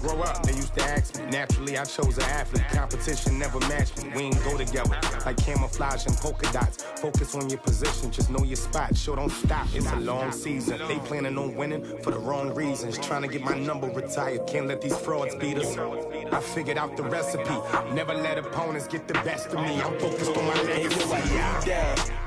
grow up? They used to ask me. Naturally, I chose an athlete. Competition never matched me. We ain't go together like camouflage and polka dots. Focus on your position, just know your spot. Sure, don't stop. It's a long season. They planning on winning for the wrong reasons. Trying to get my number retired. Can't let these frauds beat us. I figured out the recipe. Never let opponents get the best of me. I'm focused on my legacy.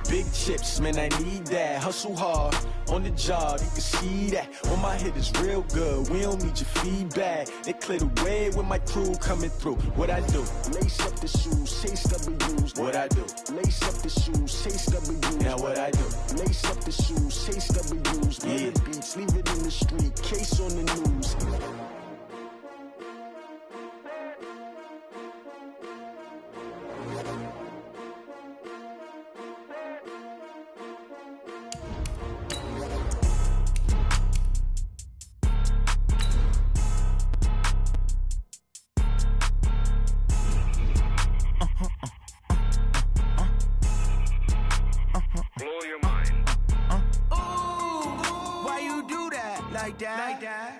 Big chips, man, I need that. Hustle hard on the job, you can see that. When my hit is real good, we don't need your feedback. They clear the way with my crew coming through. What I do? Lace up the shoes, chase W's. What I do? Lace up the shoes, chase W's. Now what I do? Lace up the shoes, chase W's. Yeah. The beats, leave it in the street, case on the news.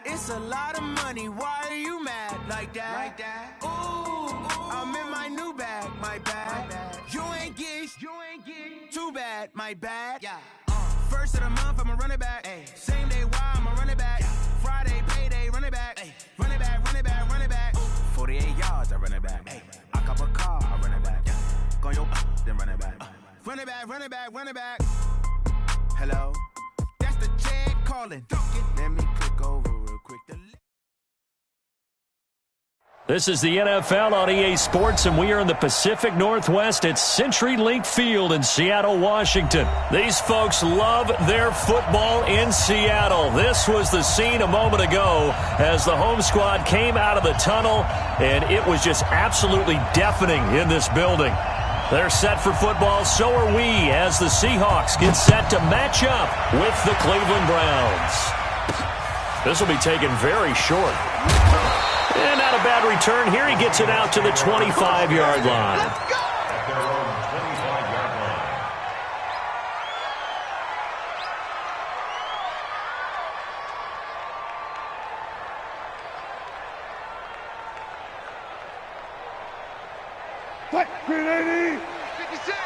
It's a lot of money, why are you mad like that? Ooh, I'm in my new bag, my bad. You ain't get too bad, my bad. First of the month, I'ma run it back. Same day, why I'ma run it back. Friday, payday, run it back. Run it back, run it back, run it back. 48 yards, I run it back. I cop a car, I run it back. Go yo, then run it back. Run it back, run it back, run it back. Hello? That's the Chad calling. Let me click over real quick. This is the NFL on EA Sports, and we are in the Pacific Northwest at CenturyLink Field in Seattle, Washington. These folks love their football in Seattle. This was the scene a moment ago as the home squad came out of the tunnel, and it was just absolutely deafening in this building. They're set for football, so are we, as the Seahawks get set to match up with the Cleveland Browns. This will be taken very short. And not a bad return here. He gets it out to the 25-yard line. Let's go! What? 380! 56!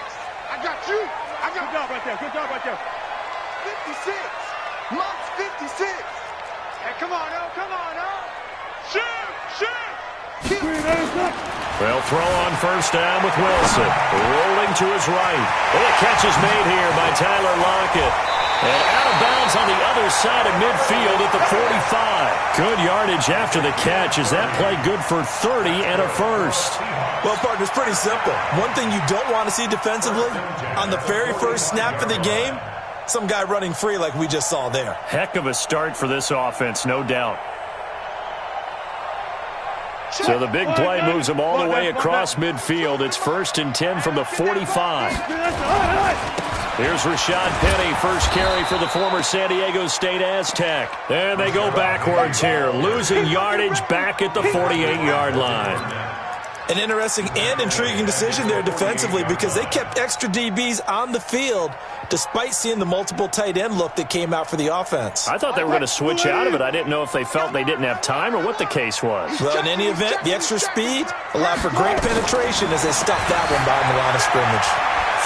I got you! I got Good job right there. Good job right there. 56! Monk's 56! Hey, come on, now. Come on, now. Shoot! Shoot! They'll throw on first down with Wilson. Rolling to his right. And the catch is made here by Tyler Lockett. And out of bounds on the other side of midfield at the 45. Good yardage after the catch. Is that play good for 30 and a first? Well, partner, it's pretty simple. One thing you don't want to see defensively, on the very first snap of the game, some guy running free like we just saw there. Heck of a start for this offense, no doubt. So the big play moves them all the way across midfield. It's 1st and 10 from the 45. Here's Rashad Penny, first carry for the former San Diego State Aztec. And they go backwards here, losing yardage back at the 48-yard line. An interesting and intriguing decision there defensively because they kept extra DBs on the field despite seeing the multiple tight end look that came out for the offense. I thought they were going to switch out of it. I didn't know if they felt they didn't have time or what the case was. Well, in any event, the extra speed allowed for great penetration as they stuffed that one behind the line of scrimmage.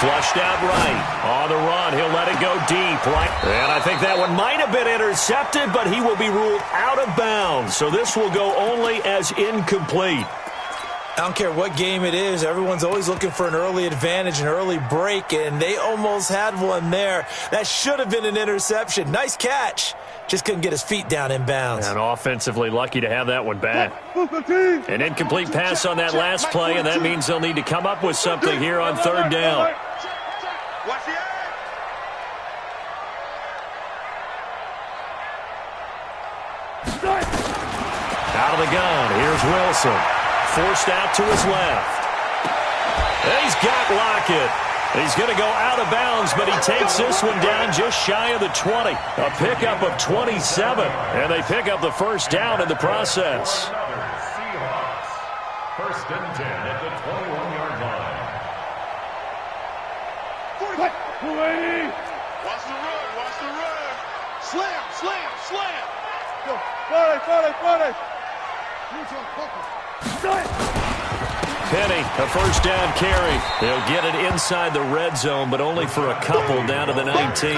Flushed out right. On the run, he'll let it go deep. Right. And I think that one might have been intercepted, but he will be ruled out of bounds. So this will go only as incomplete. I don't care what game it is. Everyone's always looking for an early advantage, an early break, and they almost had one there. That should have been an interception. Nice catch. Just couldn't get his feet down in bounds. And offensively lucky to have that one back. An incomplete pass on that last play, and that means they'll need to come up with something here on 3rd down. Out of the gun, here's Wilson. Forced out to his left. And he's got Lockett. He's going to go out of bounds, but he takes this one down just shy of the 20. A pickup of 27. And they pick up the first down in the process. First and 10 at the 21-yard line. 280. Watch the run. Watch the run. Slam, slam, slam. Go. 40. Penny, a first down carry. They'll get it inside the red zone, but only for a couple down to the 19.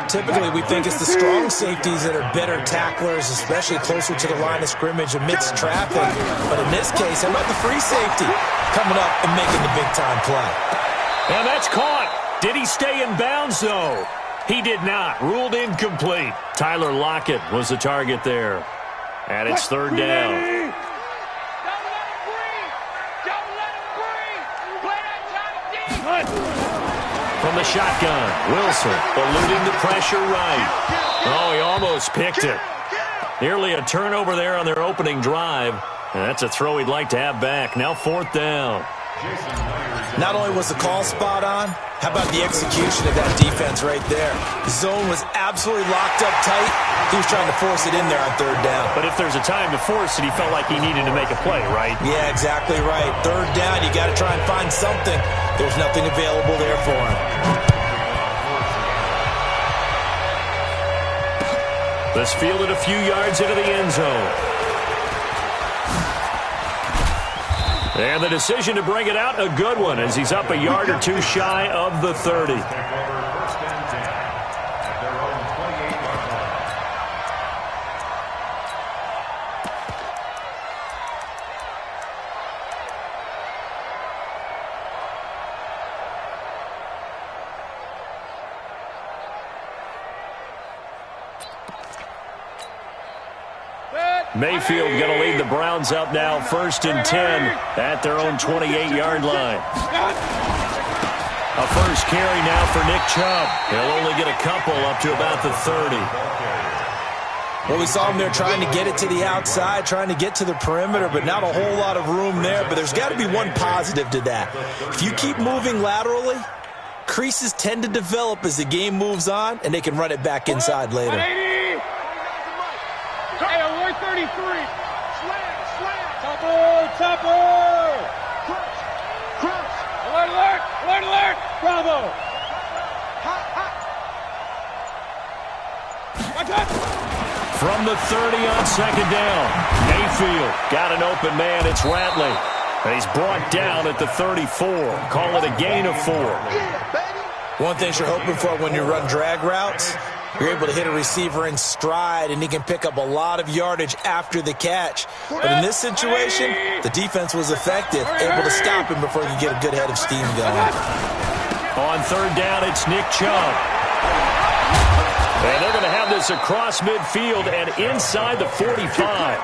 Typically, we think it's the strong safeties that are better tacklers, especially closer to the line of scrimmage amidst traffic. But in this case, how about the free safety coming up and making the big-time play? And that's caught. Did he stay in bounds, though? He did not. Ruled incomplete. Tyler Lockett was the target there. And it's third down. From the shotgun, Wilson eluding the pressure right. Oh, he almost picked it. Nearly a turnover there on their opening drive. And that's a throw he'd like to have back. Now fourth down. Not only was the call spot on, how about the execution of that defense right there? The zone was absolutely locked up tight. He was trying to force it in there on third down. But if there's a time to force it, he felt like he needed to make a play, right? Yeah, exactly right. Third down, you got to try and find something. There's nothing available there for him. This fielded a few yards into the end zone. And the decision to bring it out, a good one, as he's up a yard or two shy of the 30. Mayfield going to lead the Browns up now, 1st and 10 at their own 28-yard line. A first carry now for Nick Chubb. He'll only get a couple up to about the 30. Well, we saw him there trying to get it to the outside, trying to get to the perimeter, but not a whole lot of room there. But there's got to be one positive to that. If you keep moving laterally, creases tend to develop as the game moves on, and they can run it back inside later. 33. Slant. Topper. Cross. Alert. Bravo. From the 30 on second down, Mayfield got an open man. It's Ratley. And he's brought down at the 34. Call it a gain of 4. One thing you're hoping for when you run drag routes, you're able to hit a receiver in stride, and he can pick up a lot of yardage after the catch. But in this situation, the defense was effective, able to stop him before he could get a good head of steam going. On third down, it's Nick Chubb. And they're going to have this across midfield and inside the 45.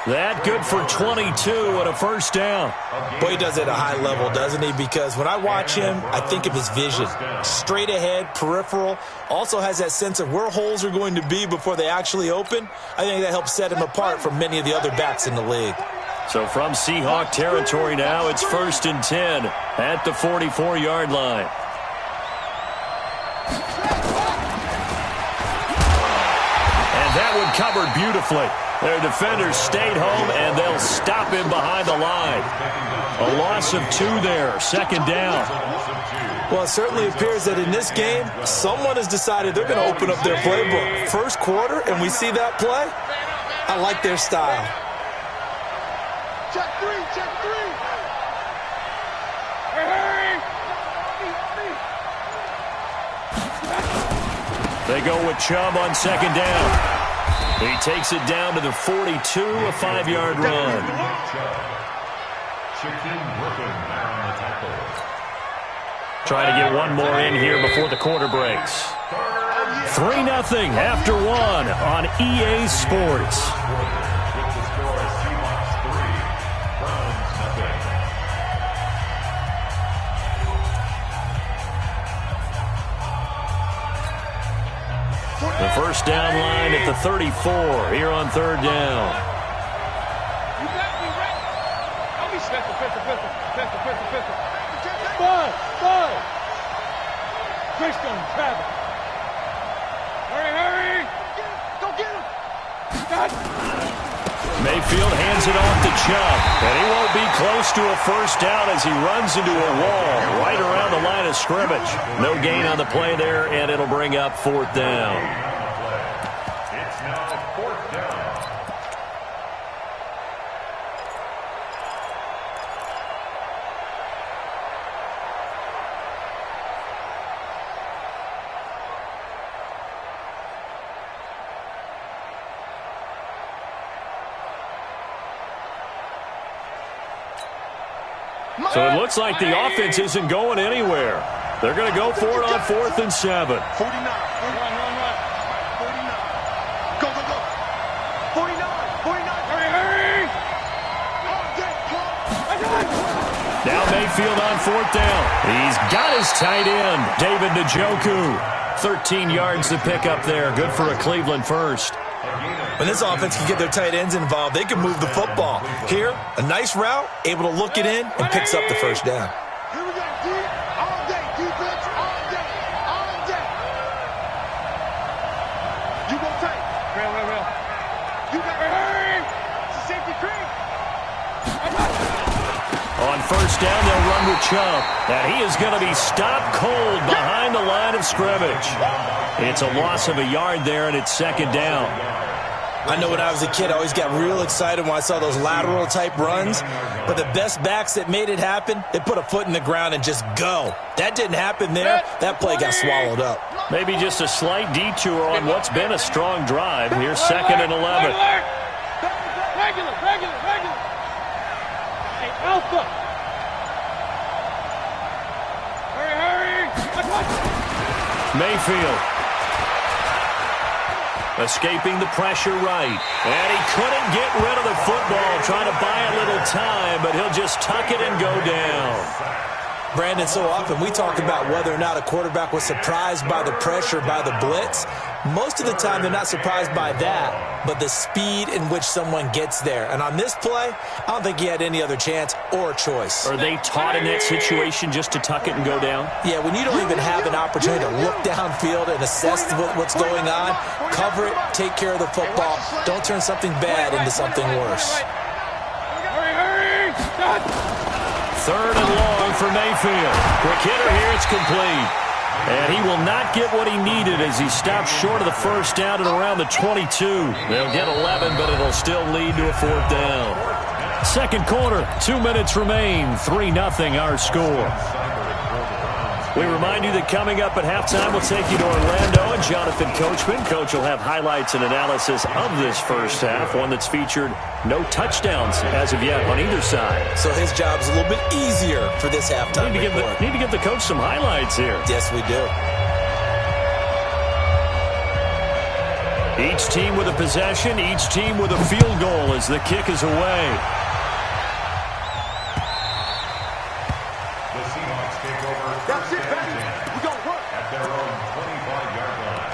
That good for 22 and a first down. Boy, he does it at a high level, doesn't he? Because when I watch him, I think of his vision. Straight ahead, peripheral. Also has that sense of where holes are going to be before they actually open. I think that helps set him apart from many of the other backs in the league. So from Seahawk territory now, it's 1st and 10 at the 44-yard line. And that one covered beautifully. Their defenders stayed home, and they'll stop him behind the line. A loss of 2 there, second down. Well, it certainly appears that in this game, someone has decided they're going to open up their playbook. First quarter, and we see that play. I like their style. Check 3. Hurry. They go with Chubb on second down. He takes it down to the 42, a 5-yard run. Try to get one more in here before the quarter breaks. 3-0 after 1 on EA Sports. The first down line at the 34 here on third down. You got me right. I'll be pistol. Bud. Christian Travis. Hurry. Go get him. Mayfield hands it off to Chubb, and he won't be close to a first down as he runs into a wall right around the line of scrimmage. No gain on the play there, and it'll bring up fourth down. So it looks like the offense isn't going anywhere. They're going to go for it on 4th and 7. 49. 49. Go, go, go. 49. 49. Hurry. Now Mayfield on 4th down. He's got his tight end, David Njoku. 13 yards to pick up there. Good for a Cleveland first. When this offense can get their tight ends involved, they can move the football. Here, a nice route, able to look it in, and picks up the first down. Here we go, D. All day, defense, all day, all day. You gonna take? Real. You got hurry. It's a safety creep. On 1st down, they'll run with Chubb. And he is going to be stopped cold behind the line of scrimmage. It's a loss of a yard there, and it's 2nd down. I know when I was a kid, I always got real excited when I saw those lateral-type runs. But the best backs that made it happen, they put a foot in the ground and just go. That didn't happen there. That play got swallowed up. Maybe just a slight detour on what's been a strong drive. Here's 2nd and 11. Regular. Hey, Alpha. Hurry. Mayfield. Escaping the pressure right. And he couldn't get rid of the football, trying to buy a little time, but he'll just tuck it and go down. Brandon, so often we talk about whether or not a quarterback was surprised by the pressure, by the blitz. Most of the time, they're not surprised by that, but the speed in which someone gets there. And on this play, I don't think he had any other chance or choice. Are they taught in that situation just to tuck it and go down? Yeah, when you don't even have an opportunity to look downfield and assess what's going on, cover it, take care of the football. Don't turn something bad into something worse. Hurry. 3rd and long for Mayfield. Quick hitter here, it's complete. And he will not get what he needed as he stops short of the 1st down at around the 22. They'll get 11, but it'll still lead to a 4th down. 2nd quarter, 2 minutes remain, 3-0 our score. We remind you that coming up at halftime, we'll take you to Orlando and Jonathan Coachman. Coach will have highlights and analysis of this first half, one that's featured no touchdowns as of yet on either side. So his job's a little bit easier for this halftime report. Need to give the coach some highlights here. Yes, we do. Each team with a possession, each team with a field goal as the kick is away. That's it, baby. We're going to work. At their own 25-yard line.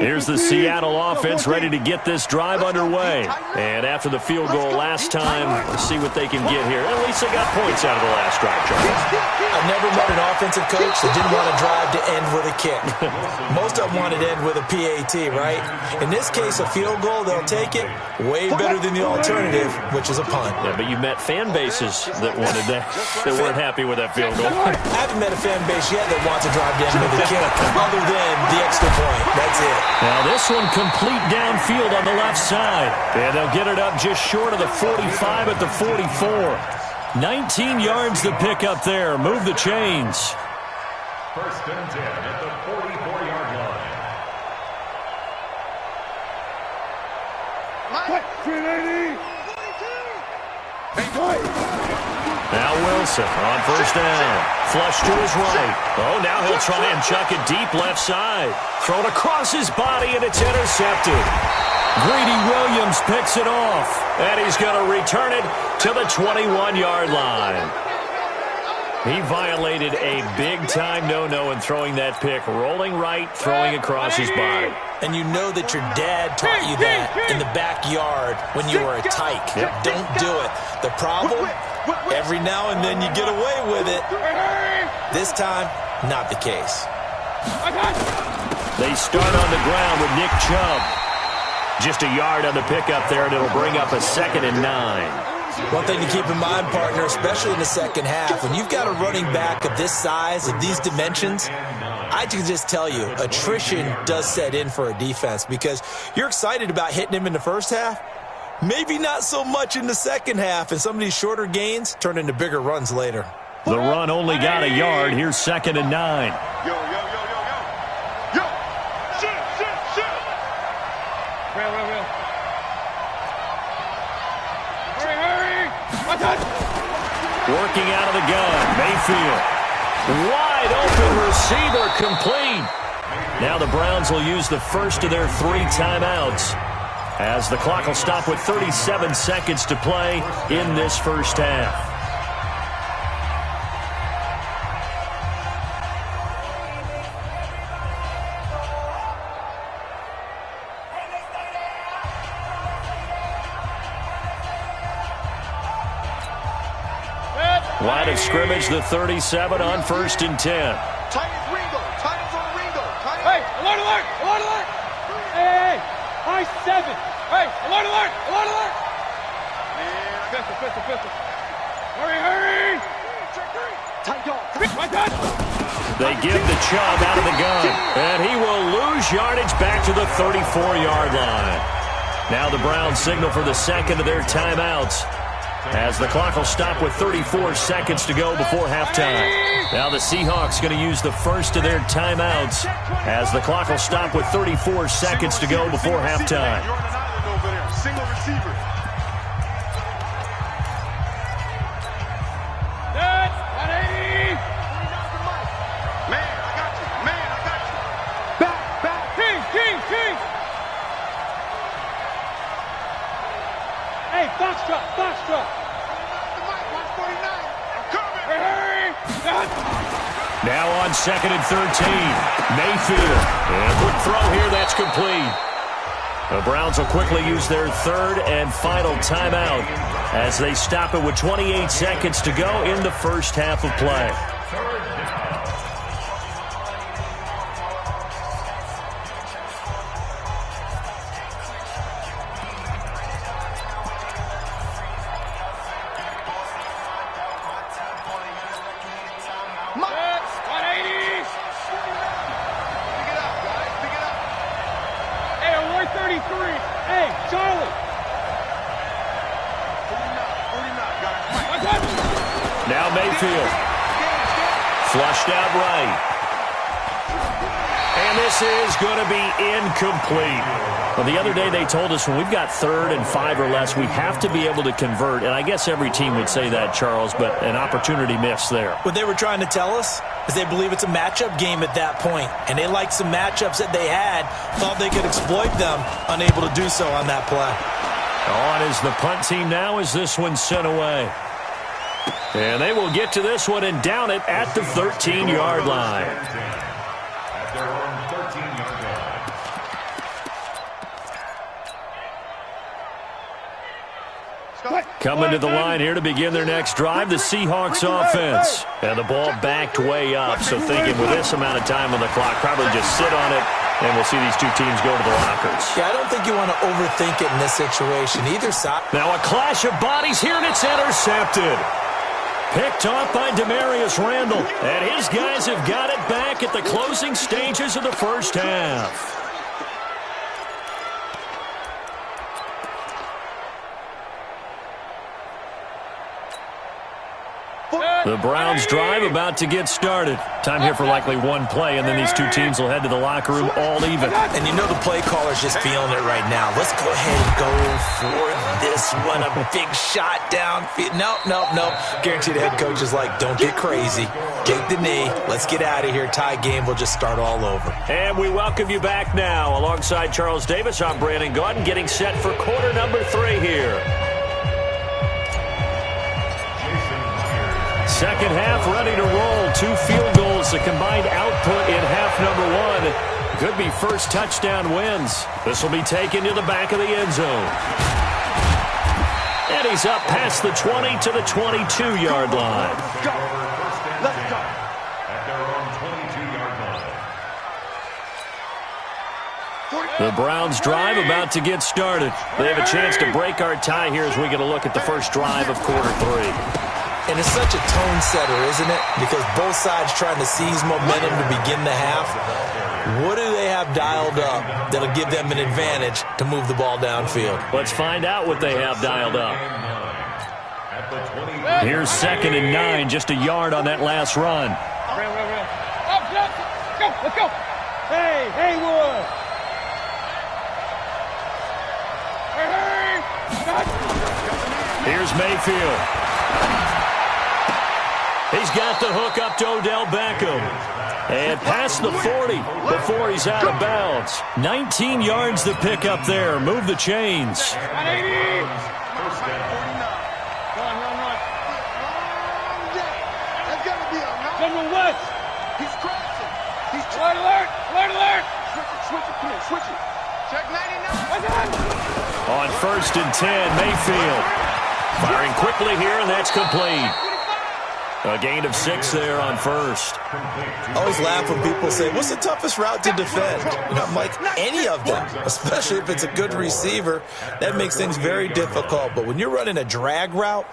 Here's the Seattle offense ready to get this drive underway. And after the field goal last time, let's see what they can get here. At least they got points out of the last drive, Charles. I've never met an offensive coach that didn't want to drive to end with a kick. Most of them wanted to end with a PAT, right? In this case, a field goal, they'll take it. Way better than the alternative, which is a punt. Yeah, but you met fan bases that wanted that, that weren't happy with that field goal. I haven't met a fan base yet that wants to drive to end with a kick, other than the extra point. That's it. Now this one complete downfield on the left side. And they'll get it up just short of the 45 at the 44. 19 yards to pick up there. Move the chains. 1st and 10 at the 44-yard line. Now Wilson on 1st down. Flush to his right. Oh, now he'll try and chuck it deep left side. Thrown across his body, and it's intercepted. Greedy Williams picks it off, and he's going to return it to the 21-yard line. He violated a big-time no-no in throwing that pick. Rolling right, throwing across his body. And you know that your dad taught you that in the backyard when you were a tyke. Yep. Don't do it. The problem, every now and then you get away with it. This time, not the case. They start on the ground with Nick Chubb. Just a yard on the pickup there, and it'll bring up a 2nd and 9. One thing to keep in mind, partner, especially in the second half, when you've got a running back of this size, of these dimensions, I can just tell you, attrition does set in for a defense because you're excited about hitting him in the first half, maybe not so much in the second half, and some of these shorter gains turn into bigger runs later. The run only got a yard. Here's 2nd and 9. Yo. Shit. Real. Hurry. Working out of the gun. Mayfield. Wide open receiver, complete. Now the Browns will use the first of their 3 timeouts, as the clock will stop with 37 seconds to play in this first half. Line of scrimmage, the 37 on 1st and 10. Titans Ringo. Hey, alert! Hey, high 7. Hey, alert! Man, pistol. Hurry! Tight dog. They give the Chubb out of the gun, and he will lose yardage back to the 34-yard line. Now the Browns signal for the second of their timeouts, as the clock will stop with 34 seconds to go before halftime. Now the Seahawks going to use the first of their timeouts, as the clock will stop with 34 seconds to go before halftime. You're on an island over there. Single receiver. That's 180. Man, I got you. Back. King. Hey, Foxtrot. The mic, 149. I'm coming. Hurry. Now on 2nd and 13, Mayfield. And a quick throw here, that's complete. The Browns will quickly use their 3rd and final timeout, as they stop it with 28 seconds to go in the first half of play. Now Mayfield. Flushed out right. And this is going to be incomplete. Well, the other day they told us when we've got 3rd and 5 or less, we have to be able to convert. And I guess every team would say that, Charles, but an opportunity missed there. What they were trying to tell us is they believe it's a matchup game at that point. And they liked some matchups that they had, thought they could exploit them, unable to do so on that play. On is the punt team now as this one's sent away. And they will get to this one and down it at the 13-yard line. At their own 13-yard line. Coming to the line here to begin their next drive, the Seahawks offense. And the ball backed way up, so thinking with this amount of time on the clock, probably just sit on it, and we'll see these two teams go to the lockers. Yeah, I don't think you want to overthink it in this situation. Either side. Now a clash of bodies here, and it's intercepted. Picked off by Demarius Randall, and his guys have got it back at the closing stages of the first half. The Browns drive about to get started. Time here for likely one play, and then these two teams will head to the locker room all even. And you know the play caller's just feeling it right now. Let's go ahead and go for this one. A big shot downfield. Nope. Guaranteed the head coach is like, don't get crazy. Take the knee. Let's get out of here. Tie game will just start all over. And we welcome you back now. Alongside Charles Davis, I'm Brandon Gaudin, getting set for quarter number 3 here. Second half ready to roll. 2 field goals, the combined output in half number 1. Could be first touchdown wins. This will be taken to the back of the end zone. And he's up past the 20 to the 22-yard line. Let's go. At their own 22-yard line. The Browns drive about to get started. They have a chance to break our tie here as we get a look at the first drive of quarter 3. And it's such a tone setter, isn't it? Because both sides trying to seize momentum to begin the half. What do they have dialed up that'll give them an advantage to move the ball downfield? Let's find out what they have dialed up. At the Here's 2nd and 9, just a yard on that last run. Let's go. Hey, Haywood. Here's Mayfield. He's got the hook up to Odell Beckham. And past the 40 before he's out of bounds. 19 yards to pick up there. Move the chains. He's crashing. He's alert! Switch it. Check 99. On 1st and 10, Mayfield. Firing quickly here, and that's complete. A gain of 6 there on 1st. I always laugh when people say, what's the toughest route to defend? I'm like, any of them, especially if it's a good receiver. That makes things very difficult. But when you're running a drag route,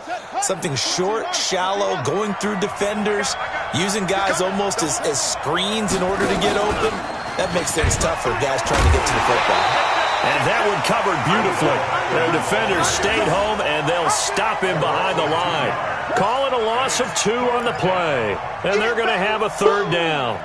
something short, shallow, going through defenders, using guys almost as screens in order to get open, that makes things tough for guys trying to get to the football. And that one covered beautifully. Their defenders stayed home, and they'll stop him behind the line. Call it a loss of 2 on the play. And they're going to have a 3rd down.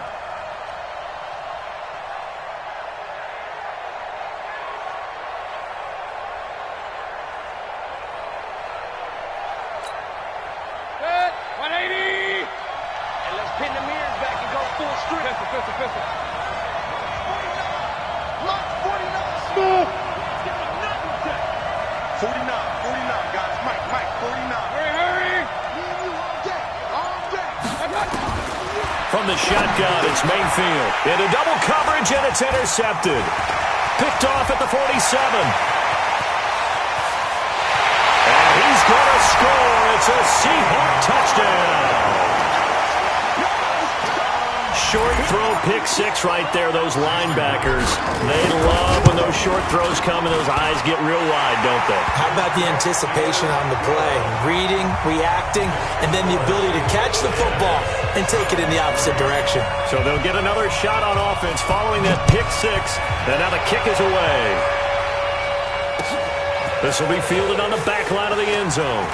Good. 180. And let's pin the mirrors back and go full strip. Pistol. 49, guys. Mike, 49. Hurry. All day. From the shotgun, it's Mayfield. Into double coverage, and it's intercepted. Picked off at the 47. And he's going to score. It's a Seahawk touchdown. Short throw, pick 6 right there, those linebackers. They love when those short throws come and those eyes get real wide, don't they? How about the anticipation on the play? Reading, reacting, and then the ability to catch the football and take it in the opposite direction. So they'll get another shot on offense following that pick 6. And now the kick is away. This will be fielded on the back line of the end zone.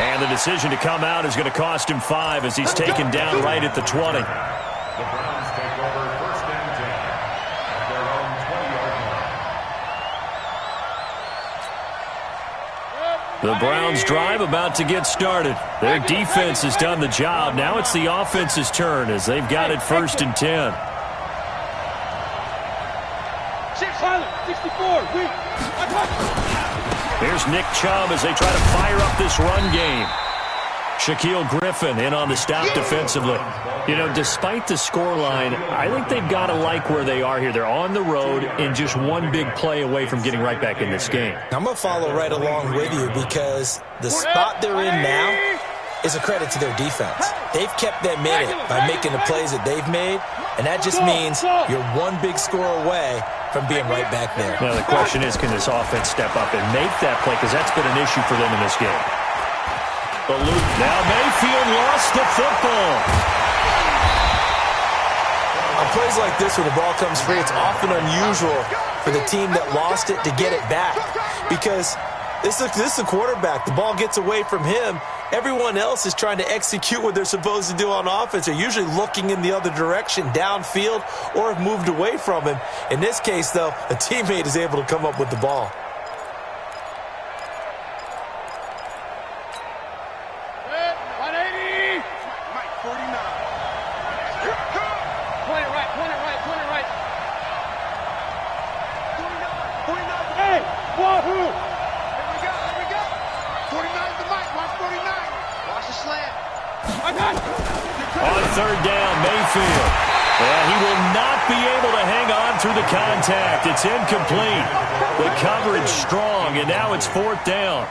And the decision to come out is going to cost him 5 as he's taken down right at the 20. The Browns take over 1st and 10 at their own 20-yard line. The Browns drive about to get started. Their defense has done the job. Now it's the offense's turn as they've got it 1st and 10. 64. Here's Nick Chubb as they try to fire up this run game. Shaquille Griffin in on the stop defensively. You know, despite the scoreline, I think they've got to like where they are here. They're on the road and just one big play away from getting right back in this game. I'm going to follow right along with you because the spot they're in now is a credit to their defense. They've kept them in it by making the plays that they've made, and that just means you're one big score away from being right back there. Now, the question is, can this offense step up and make that play? Because that's been an issue for them in this game. The loop. Now Mayfield lost the football. On plays like this where the ball comes free, it's often unusual for the team that lost it to get it back. Because this is the quarterback. The ball gets away from him. Everyone else is trying to execute what they're supposed to do on offense. They're usually looking in the other direction, downfield, or have moved away from him. In this case, though, a teammate is able to come up with the ball. Mike, 49. Point it right. 49. Hey, wahoo! Here we go. 49 to Mike. Watch 49. Watch the slant. On 3rd down, Mayfield. And he will not be able to hang on through the contact. It's incomplete. The coverage strong, and now it's 4th down.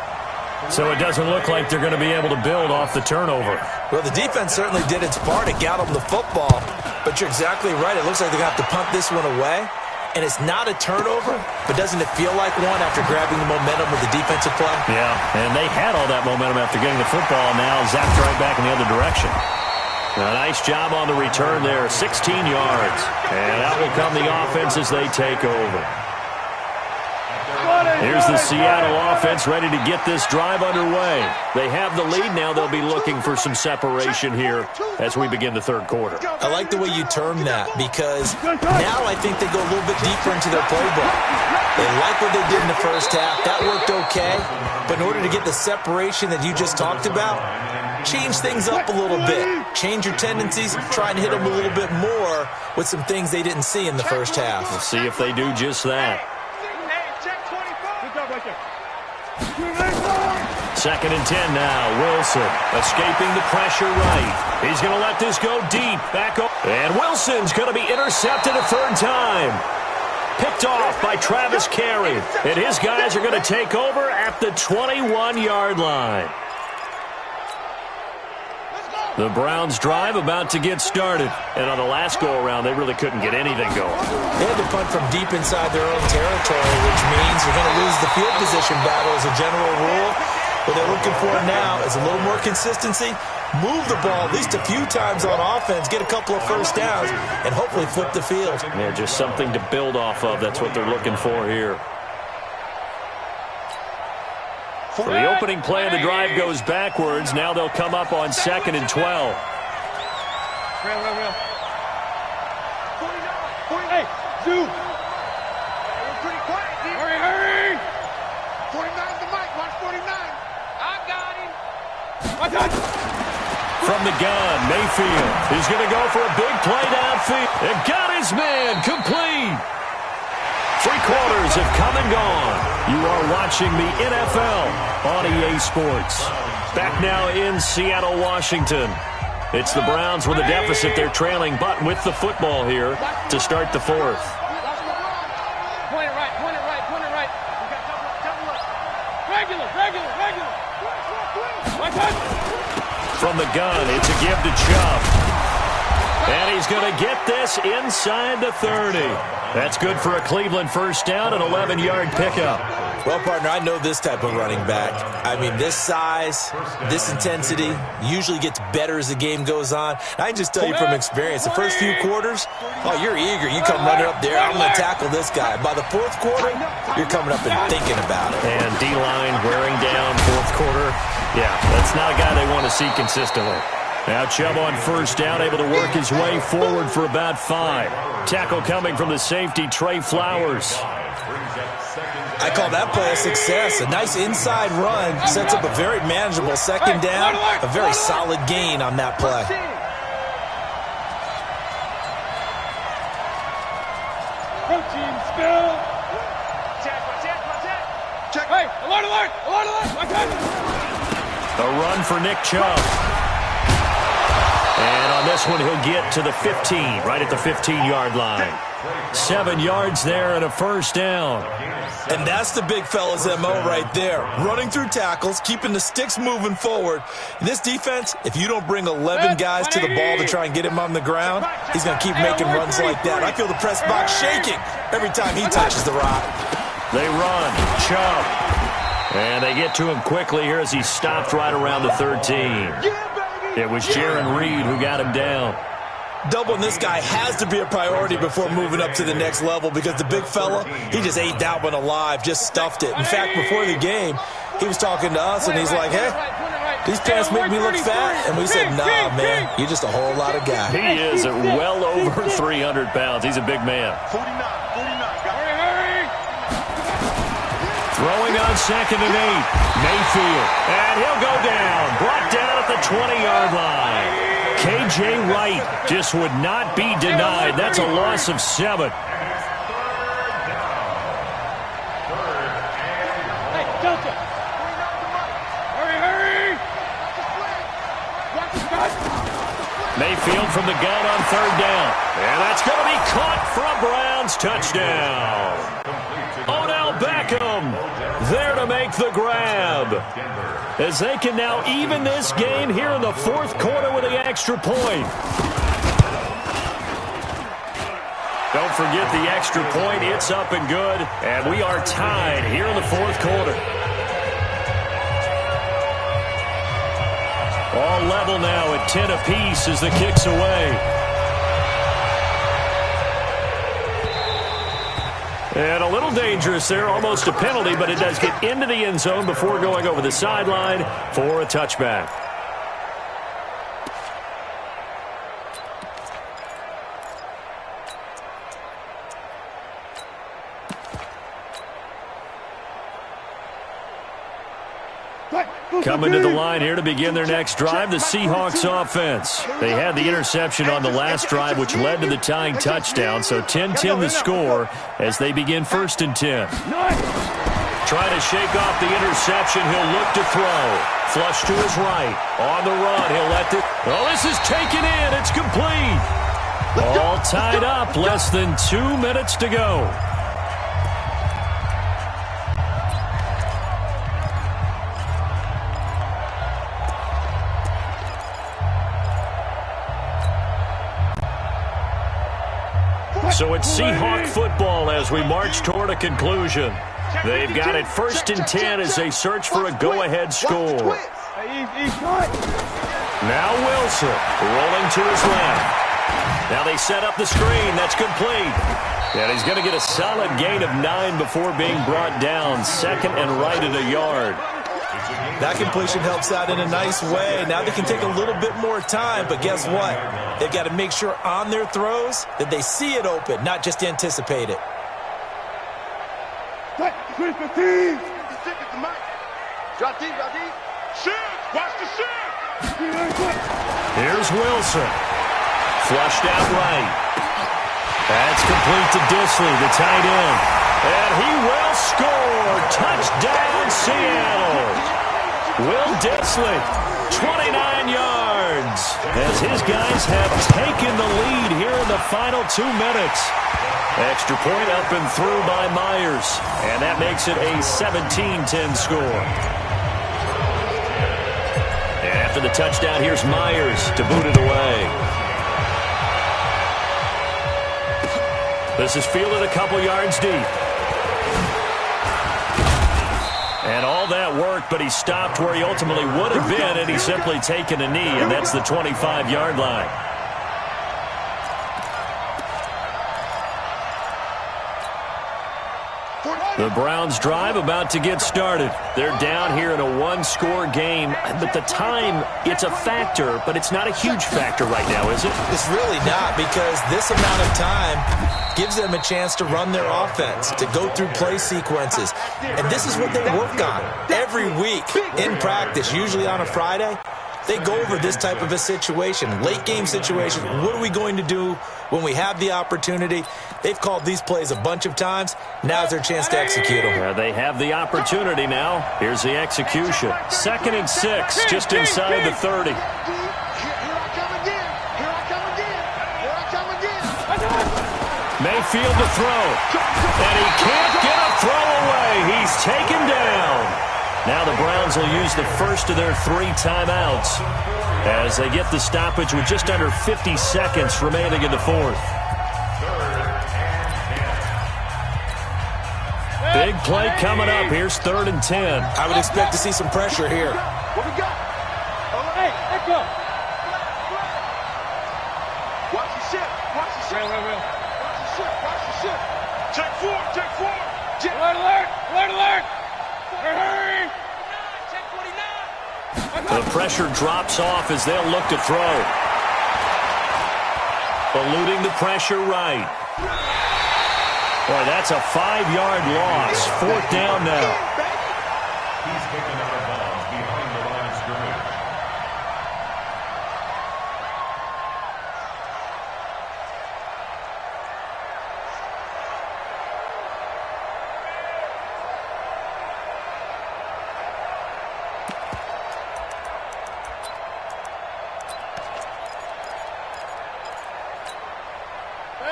So it doesn't look like they're going to be able to build off the turnover. Well, the defense certainly did its part to get them the football. But you're exactly right. It looks like they're going to have to punt this one away. And it's not a turnover, but doesn't it feel like one after grabbing the momentum with the defensive play? Yeah, and they had all that momentum after getting the football, and now zapped right back in the other direction. A nice job on the return there, 16 yards. And out will come the offense as they take over. Here's the Seattle offense ready to get this drive underway. They have the lead now. They'll be looking for some separation here as we begin the third quarter. I like the way you term that because now I think they go a little bit deeper into their playbook. They like what they did in the first half. That worked okay. But in order to get the separation that you just talked about, change things up a little bit. Change your tendencies. Try and hit them a little bit more with some things they didn't see in the first half. We'll see if they do just that. Second and 10 now. Wilson escaping the pressure right. He's going to let this go deep. Back up. And Wilson's going to be intercepted a third time. Picked off by Travis Carey. And his guys are going to take over at the 21-yard line. The Browns drive about to get started. And on the last go-around, they really couldn't get anything going. They had to punt from deep inside their own territory, which means you're going to lose the field position battle as a general rule. What they're looking for now is a little more consistency, move the ball at least a few times on offense, get a couple of first downs, and hopefully flip the field. Yeah, just something to build off of. That's what they're looking for here. So the opening play of the drive goes backwards. Now they'll come up on 2nd and 12. Real. Hey, Zoo. We're pretty quiet, D. Hurry. 49's the mic. Watch 49. I got him. Watch out. From the gun, Mayfield. He's going to go for a big play downfield. And got his man complete. 3 quarters have come and gone. You are watching the NFL on EA Sports. Back now in Seattle, Washington. It's the Browns with a deficit. They're trailing, but with the football here to start the fourth. Point it right. We got double up. Regular. Watch out. From the gun, it's a give to Chubb. And he's going to get this inside the 30. That's good for a Cleveland first down, an 11-yard pickup. Well, partner, I know this type of running back. I mean, this size, this intensity usually gets better as the game goes on. I can just tell you from experience, the first few quarters, oh, you're eager. You come running up there, I'm going to tackle this guy. By the fourth quarter, you're coming up and thinking about it. And D-line wearing down fourth quarter. Yeah, that's not a guy they want to see consistently. Now Chubb on first down, able to work his way forward for about 5. Tackle coming from the safety, Trey Flowers. I call that play a success. A nice inside run sets up a very manageable second down. A very solid gain on that play. Protein spill. Check. Hey, alert. A run for Nick Chubb. And on this one, he'll get to the 15, right at the 15-yard line. 7 yards there and a first down. And that's the big fella's MO right there. Running through tackles, keeping the sticks moving forward. In this defense, if you don't bring 11 guys to the ball to try and get him on the ground, he's going to keep making runs like that. I feel the press box shaking every time he touches the rock. They run. Chubb. And they get to him quickly here as he stopped right around the 13. It was Jaron Reed who got him down. Doubling this guy has to be a priority before moving up to the next level because the big fella, he just ate that one alive, just stuffed it. In fact, before the game, he was talking to us, and he's like, hey, these pants make me look fat. And we said, nah, man, you're just a whole lot of guy. He is at well over 300 pounds. He's a big man. 49. Hurry. Throwing on 2nd and 8. Mayfield. And he'll go down. Brought down at the 20-yard line. K.J. Wright just would not be denied. That's a loss of 7. Hey, Delta. Hurry. Mayfield from the gun on 3rd down. And that's going to be caught for a Browns touchdown. Odell Beckham there to make the grab. As they can now even this game here in the 4th quarter with the extra point. Don't forget the extra point. It's up and good. And we are tied here in the 4th quarter. All level now at 10 apiece as the kick's away. And a little dangerous there, almost a penalty, but it does get into the end zone before going over the sideline for a touchback. Coming to the line here to begin their next drive, the Seahawks offense. They had the interception on the last drive, which led to the tying touchdown. So 10-10 the score as they begin 1st and 10. Trying to shake off the interception. He'll look to throw. Flush to his right. On the run. He'll let it. Oh, this is taken in. It's complete. All tied up. Less than 2 minutes to go. So it's Seahawk football as we march toward a conclusion. They've got it 1st and 10 as they search for a go-ahead score. Now Wilson rolling to his left. Now they set up the screen. That's complete. And he's going to get a solid gain of 9 before being brought down. 2nd and right at a yard. That completion helps out in a nice way. Now they can take a little bit more time, but guess what? They've got to make sure on their throws that they see it open, not just anticipate it. Here's Wilson. Flushed out right. That's complete to Disley, the tight end. And he will score. Touchdown, Seattle. Will Disley, 29 yards, as his guys have taken the lead here in the final 2 minutes. Extra point up and through by Myers, and that makes it a 17-10 score. And after the touchdown, here's Myers to boot it away. This is fielded a couple yards deep. And all that worked, but he stopped where he ultimately would have been, and he's simply taken a knee, and that's the 25-yard line. The Browns drive about to get started. They're down here in a one-score game, but the time, it's a factor, but it's not a huge factor right now, is it? It's really not, because this amount of time gives them a chance to run their offense, to go through play sequences. And this is what they work on every week in practice, usually on a Friday. They go over this type of a situation, late game situation. What are we going to do when we have the opportunity? They've called these plays a bunch of times. Now's their chance to execute them. Yeah, they have the opportunity now. Here's the execution. 2nd and 6, just inside the 30. Mayfield to throw. And he can't get a throw away. He's taken down. Now the Browns will use the first of their 3 timeouts as they get the stoppage with just under 50 seconds remaining in the 4th. Big play coming up. Here's 3rd and 10. I would expect to see some pressure here. What we got? Hey, let's go. Watch the ship. Watch the ship. Watch the ship. Watch the ship. Check 4. Check 4. Alert, alert. Alert, alert. Hurry. The pressure drops off as they'll look to throw. Eluding the pressure right. Boy, that's a 5-yard loss. 4th down now. He's picking out of bounds behind the line of scrimmage.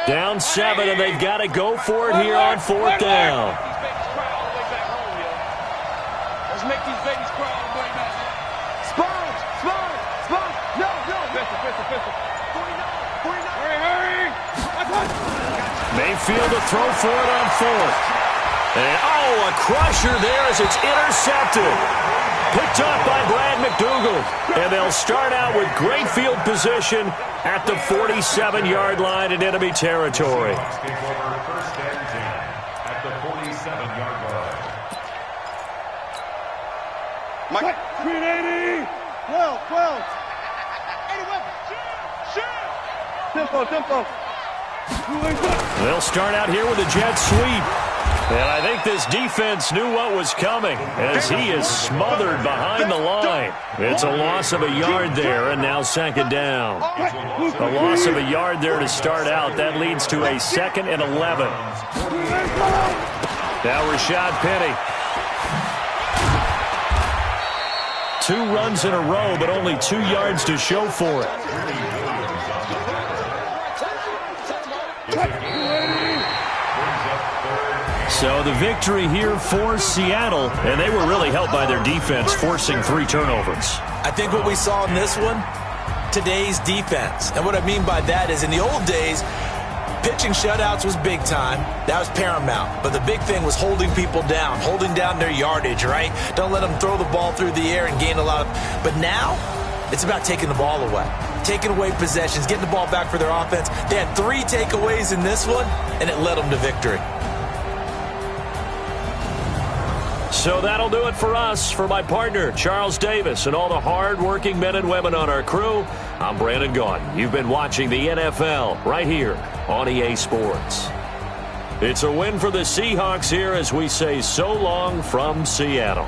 Down 7, and they've got to go for it here on 4th down. Let's make these babies cry all the way back. Sponge. No. Pistol. 49. Hurry. Mayfield to throw for it on 4th. And, a crusher there as it's intercepted. Picked up by Brad McDougal. And they'll start out with great field position at the 47-yard line in enemy territory. Take over 1st and 10 at 7-yard line. Mike. 380. 12. 81. Tempo. They'll start out here with a jet sweep. And I think this defense knew what was coming as he is smothered behind the line. It's a loss of a yard there, and now second down. A loss of a yard there to start out. That leads to a 2nd and 11. Now Rashad Penny. 2 runs in a row, but only 2 yards to show for it. So the victory here for Seattle, and they were really helped by their defense forcing 3 turnovers. I think what we saw in this one, today's defense. And what I mean by that is in the old days, pitching shutouts was big time. That was paramount. But the big thing was holding people down, holding down their yardage, right? Don't let them throw the ball through the air and gain a lot of... But now, it's about taking the ball away. Taking away possessions, getting the ball back for their offense. They had 3 takeaways in this one, and it led them to victory. So that'll do it for us. For my partner, Charles Davis, and all the hard-working men and women on our crew, I'm Brandon Gaudin. You've been watching the NFL right here on EA Sports. It's a win for the Seahawks here as we say so long from Seattle.